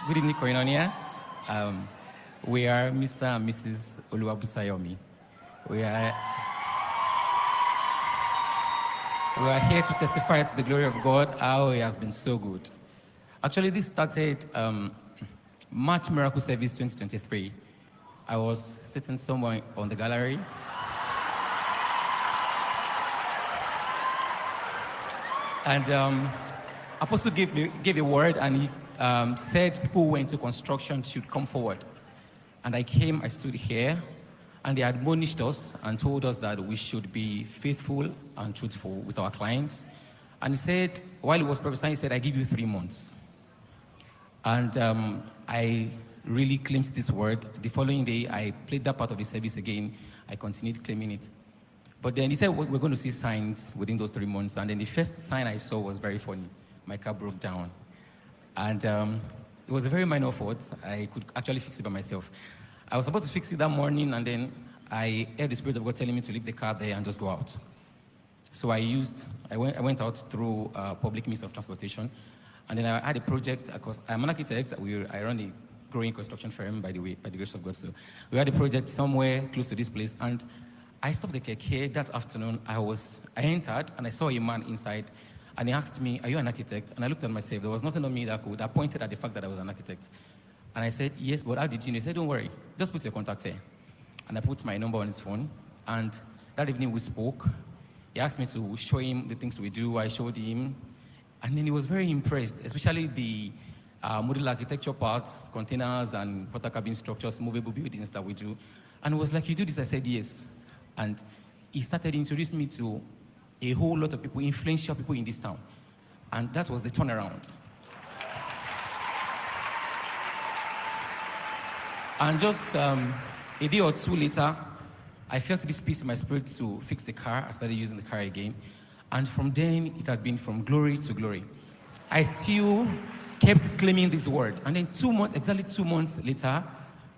Good evening, Koinonia. We are Mr. and Mrs. Oluwabusayomi. We are here to testify to the glory of God, how He has been so good. Actually, this started March Miracle Service 2023. I was sitting somewhere on the gallery. And Apostle gave a word, and he said people who went to construction should come forward. And I came, I stood here, and they admonished us and told us that we should be faithful and truthful with our clients. And he said, while he was prophesying, he said, I give you 3 months. And I really claimed this word. The following day, I played that part of the service again. I continued claiming it. But then he said, we're going to see signs within those 3 months. And then the first sign I saw was very funny. My car broke down. And it was a very minor fault. I could actually fix it by myself. I was about to fix it that morning, and then I heard the Spirit of God telling me to leave the car there and just go out. So I went out through public means of transportation. And then I had a project, because I'm an architect. I run a growing construction firm, by the way, by the grace of God. So we had a project somewhere close to this place, and I stopped the keke that afternoon. I entered, and I saw a man inside, and he asked me, are you an architect? And I looked at myself. There was nothing on me that pointed at the fact that I was an architect. And I said, yes, but how did you know? He said, don't worry, just put your contact here. And I put my number on his phone, and that evening we spoke. He asked me to show him the things we do. I showed him, and then he was very impressed, especially the modular architecture part, containers and porta cabin structures, movable buildings that we do. And he was like, you do this? I said, yes. And he started introducing me to a whole lot of people, influential people in this town. And that was the turnaround. And just a day or two later, I felt this peace in my spirit to fix the car. I started using the car again. And from then, it had been from glory to glory. I still kept claiming this word. And then exactly 2 months later,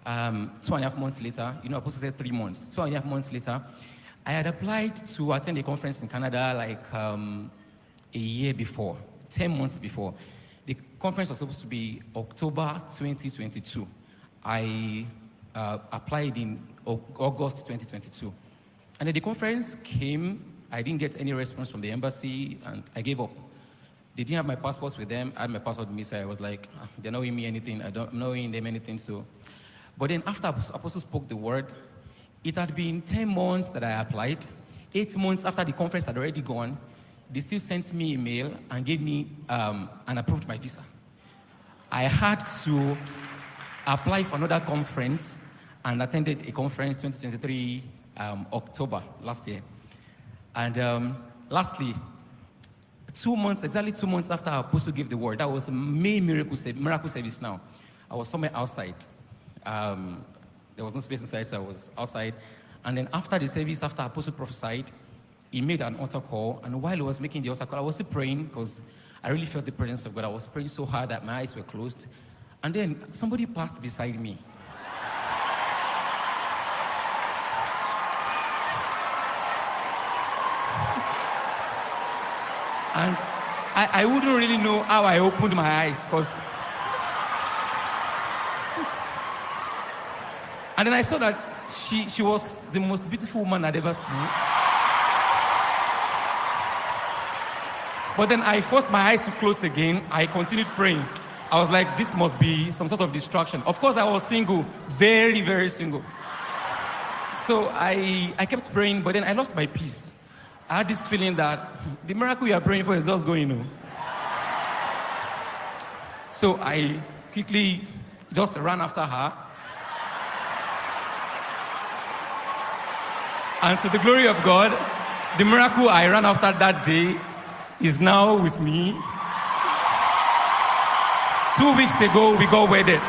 2.5 months later, Apostle said 3 months. 2.5 months later, I had applied to attend a conference in Canada like a year before, 10 months before. The conference was supposed to be October 2022. I applied in August 2022. And then the conference came. I didn't get any response from the embassy, and I gave up. They didn't have my passports with them. I had my passport with me, so I was like, they're not owing me anything. I'm not owing them anything. So, but then after Apostle spoke the word, it had been 10 months that I applied. 8 months after the conference had already gone, they still sent me a mail and gave me and approved my visa. I had to apply for another conference and attended a conference 2023 October last year. And lastly, exactly 2 months after our apostle gave the word, that was a main miracle service now. I was somewhere outside. There was no space inside, so I was outside. And then after the service, after Apostle prophesied, he made an altar call. And while he was making the altar call, I was still praying because I really felt the presence of God. I was praying so hard that my eyes were closed. And then somebody passed beside me. And I wouldn't really know how I opened my eyes because... And then I saw that she was the most beautiful woman I'd ever seen. But then I forced my eyes to close again. I continued praying. I was like, this must be some sort of distraction. Of course, I was single, very, very single. So I kept praying, but then I lost my peace. I had this feeling that the miracle you are praying for is just going on. So I quickly just ran after her. And to the glory of God, the miracle I ran after that day is now with me. 2 weeks ago, we got wedded.